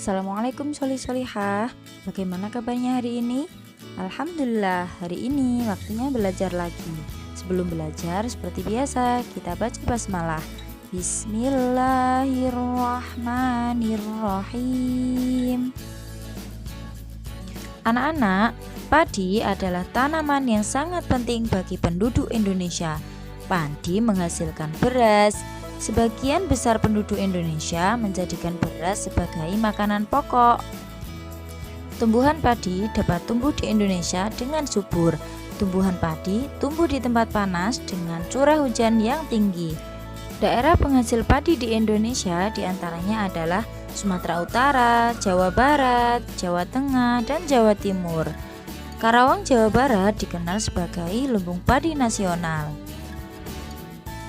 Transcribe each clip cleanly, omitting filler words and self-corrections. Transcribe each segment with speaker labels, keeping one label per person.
Speaker 1: Assalamualaikum solihah. Bagaimana kabarnya hari ini? Alhamdulillah, hari ini waktunya belajar lagi. Sebelum belajar, seperti biasa, kita baca basmalah. Bismillahirrahmanirrahim. Anak-anak, padi adalah tanaman yang sangat penting bagi penduduk Indonesia. Padi menghasilkan beras. Sebagian besar penduduk Indonesia menjadikan beras sebagai makanan pokok. Tumbuhan padi dapat tumbuh di Indonesia dengan subur. Tumbuhan padi tumbuh di tempat panas dengan curah hujan yang tinggi. Daerah penghasil padi di Indonesia diantaranya adalah Sumatera Utara, Jawa Barat, Jawa Tengah, dan Jawa Timur. Karawang, Jawa Barat dikenal sebagai lumbung padi nasional.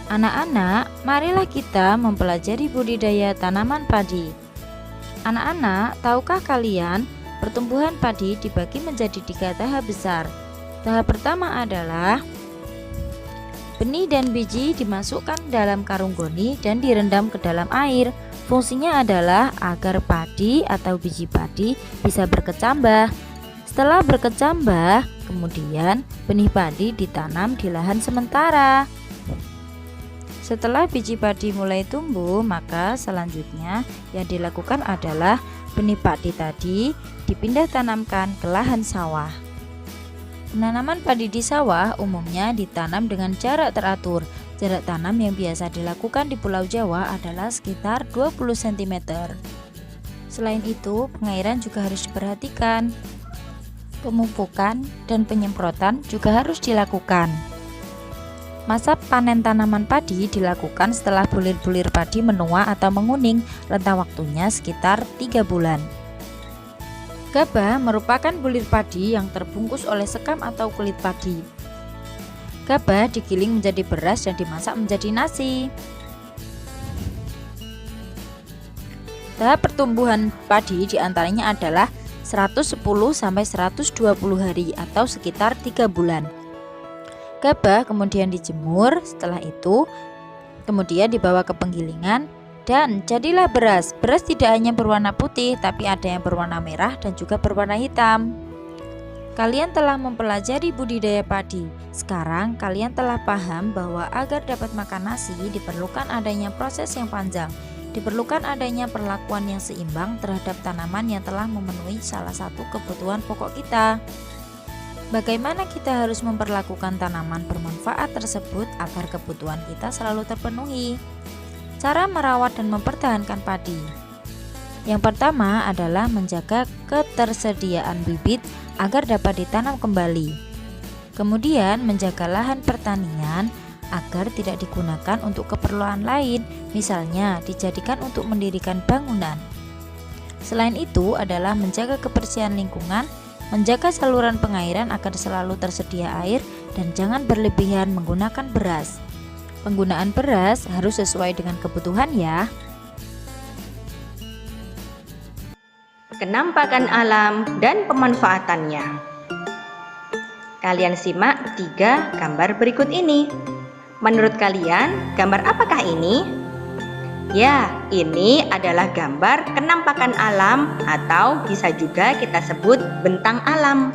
Speaker 1: Anak-anak, marilah kita mempelajari budidaya tanaman padi. Anak-anak, tahukah kalian pertumbuhan padi dibagi menjadi 3 tahap besar? Tahap pertama adalah benih dan biji dimasukkan dalam karung goni dan direndam ke dalam air. Fungsinya adalah agar padi atau biji padi bisa berkecambah. Setelah berkecambah, kemudian benih padi ditanam di lahan sementara. Setelah biji padi mulai tumbuh, maka selanjutnya yang dilakukan adalah benih padi tadi dipindah tanamkan ke lahan sawah. Penanaman padi di sawah umumnya ditanam dengan jarak teratur. Jarak tanam yang biasa dilakukan di Pulau Jawa adalah sekitar 20 cm. Selain itu, pengairan juga harus diperhatikan. Pemupukan dan penyemprotan juga harus dilakukan. Masa panen tanaman padi dilakukan setelah bulir-bulir padi menua atau menguning. Rentang waktunya sekitar 3 bulan. Gabah merupakan bulir padi yang terbungkus oleh sekam atau kulit padi. Gabah digiling menjadi beras dan dimasak menjadi nasi. Tahap pertumbuhan padi diantaranya adalah 110 sampai 120 hari atau sekitar 3 bulan. Gabah kemudian dijemur, setelah itu kemudian dibawa ke penggilingan dan jadilah beras. Beras tidak hanya berwarna putih, tapi ada yang berwarna merah dan juga berwarna hitam. Kalian telah mempelajari budidaya padi. Sekarang kalian telah paham bahwa agar dapat makan nasi diperlukan adanya proses yang panjang. Diperlukan adanya perlakuan yang seimbang terhadap tanaman yang telah memenuhi salah satu kebutuhan pokok kita. Bagaimana kita harus memperlakukan tanaman bermanfaat tersebut agar kebutuhan kita selalu terpenuhi? Cara merawat dan mempertahankan padi. Yang pertama adalah menjaga ketersediaan bibit agar dapat ditanam kembali. Kemudian menjaga lahan pertanian agar tidak digunakan untuk keperluan lain, misalnya dijadikan untuk mendirikan bangunan. Selain itu adalah menjaga kebersihan lingkungan, menjaga saluran pengairan agar selalu tersedia air, dan jangan berlebihan menggunakan beras. Penggunaan beras harus sesuai dengan kebutuhan ya.
Speaker 2: Kenampakan alam dan pemanfaatannya. Kalian simak 3 gambar berikut ini. Menurut kalian, gambar apakah ini? Ya, ini adalah gambar kenampakan alam atau bisa juga kita sebut bentang alam.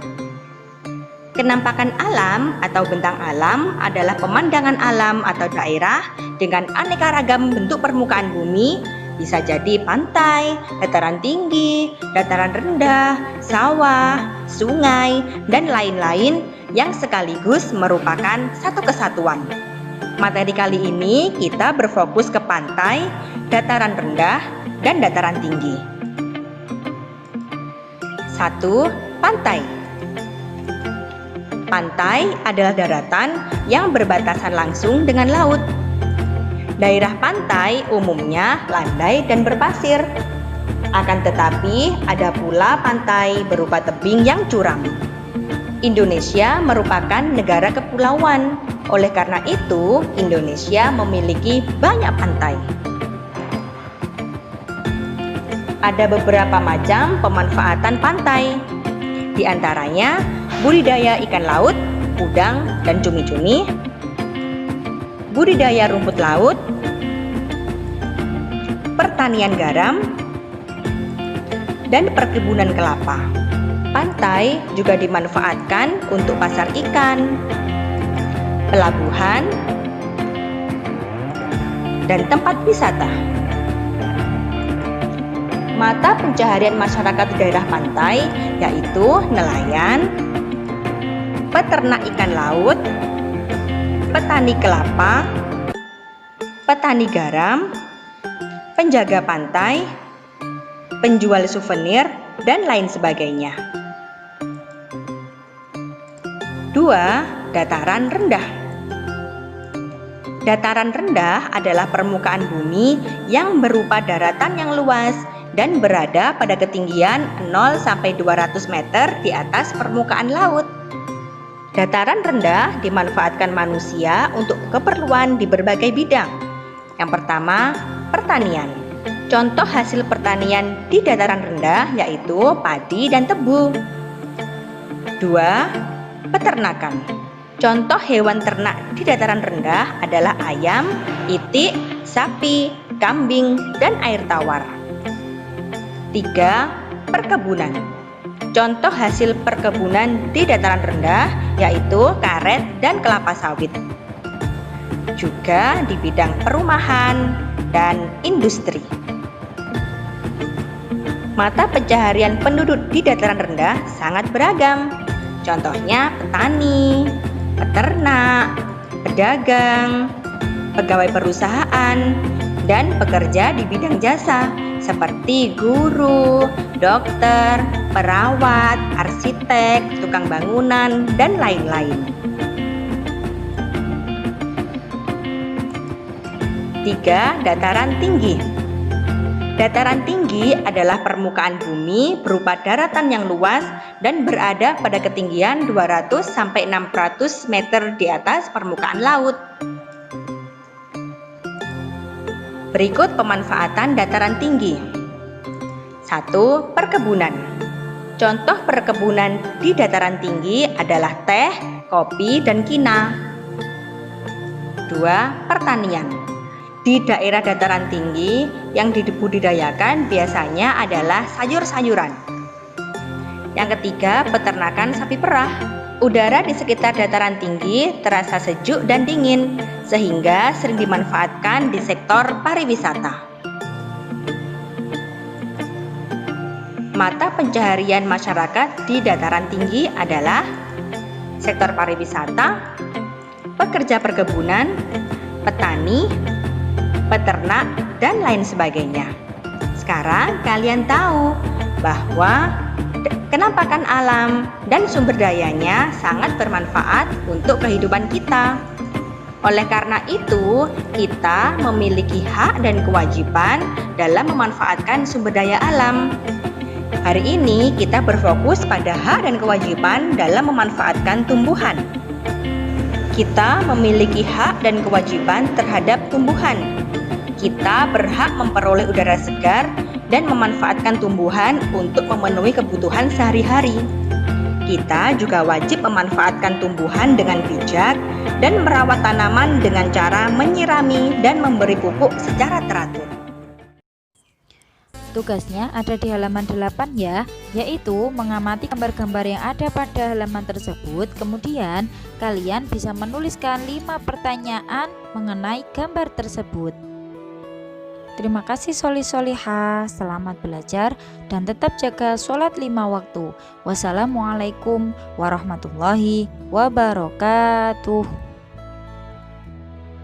Speaker 2: Kenampakan alam atau bentang alam adalah pemandangan alam atau daerah dengan aneka ragam bentuk permukaan bumi, bisa jadi pantai, dataran tinggi, dataran rendah, sawah, sungai, dan lain-lain yang sekaligus merupakan satu kesatuan. Materi kali ini kita berfokus ke pantai, dataran rendah, dan dataran tinggi. 1. Pantai. Pantai adalah daratan yang berbatasan langsung dengan laut. Daerah pantai umumnya landai dan berpasir. Akan tetapi ada pula pantai berupa tebing yang curam. Indonesia merupakan negara kepulauan. Oleh karena itu, Indonesia memiliki banyak pantai. Ada beberapa macam pemanfaatan pantai. Di antaranya budidaya ikan laut, udang, dan cumi-cumi, budidaya rumput laut, pertanian garam, dan perkebunan kelapa. Pantai juga dimanfaatkan untuk pasar ikan, pelabuhan, dan tempat wisata. Mata pencaharian masyarakat di daerah pantai yaitu nelayan, peternak ikan laut, petani kelapa, petani garam, penjaga pantai, penjual souvenir, dan lain sebagainya. 2. Dataran rendah. Dataran rendah adalah permukaan bumi yang berupa daratan yang luas dan berada pada ketinggian 0 sampai 200 meter di atas permukaan laut. Dataran rendah dimanfaatkan manusia untuk keperluan di berbagai bidang. Yang pertama, pertanian. Contoh hasil pertanian di dataran rendah yaitu padi dan tebu. 2. Peternakan. Contoh hewan ternak di dataran rendah adalah ayam, itik, sapi, kambing, dan air tawar. 3. Perkebunan. Contoh hasil perkebunan di dataran rendah yaitu karet dan kelapa sawit. Juga di bidang perumahan dan industri. Mata pencaharian penduduk di dataran rendah sangat beragam. Contohnya petani, peternak, pedagang, pegawai perusahaan, dan pekerja di bidang jasa seperti guru, dokter, perawat, arsitek, tukang bangunan, dan lain-lain. 3. Dataran tinggi. Dataran tinggi adalah permukaan bumi berupa daratan yang luas dan berada pada ketinggian 200 sampai 600 meter di atas permukaan laut. Berikut pemanfaatan dataran tinggi. 1. Perkebunan. Contoh perkebunan di dataran tinggi adalah teh, kopi, dan kina. 2. Pertanian. Di daerah dataran tinggi yang dibudidayakan biasanya adalah sayur-sayuran. Yang ketiga, peternakan sapi perah. Udara di sekitar dataran tinggi terasa sejuk dan dingin, sehingga sering dimanfaatkan di sektor pariwisata. Mata pencaharian masyarakat di dataran tinggi adalah sektor pariwisata, pekerja perkebunan, petani, peternak, dan lain sebagainya. Sekarang kalian tahu bahwa kenampakan alam dan sumber dayanya sangat bermanfaat untuk kehidupan kita. Oleh karena itu, kita memiliki hak dan kewajiban dalam memanfaatkan sumber daya alam. Hari ini kita berfokus pada hak dan kewajiban dalam memanfaatkan tumbuhan. Kita memiliki hak dan kewajiban terhadap tumbuhan. Kita berhak memperoleh udara segar dan memanfaatkan tumbuhan untuk memenuhi kebutuhan sehari-hari. Kita juga wajib memanfaatkan tumbuhan dengan bijak dan merawat tanaman dengan cara menyirami dan memberi pupuk secara teratur.
Speaker 1: Tugasnya ada di halaman 8 ya, yaitu mengamati gambar-gambar yang ada pada halaman tersebut. Kemudian kalian bisa menuliskan 5 pertanyaan mengenai gambar tersebut. Terima kasih Solih-solihah, selamat belajar dan tetap jaga sholat 5 waktu. Wassalamualaikum warahmatullahi wabarakatuh.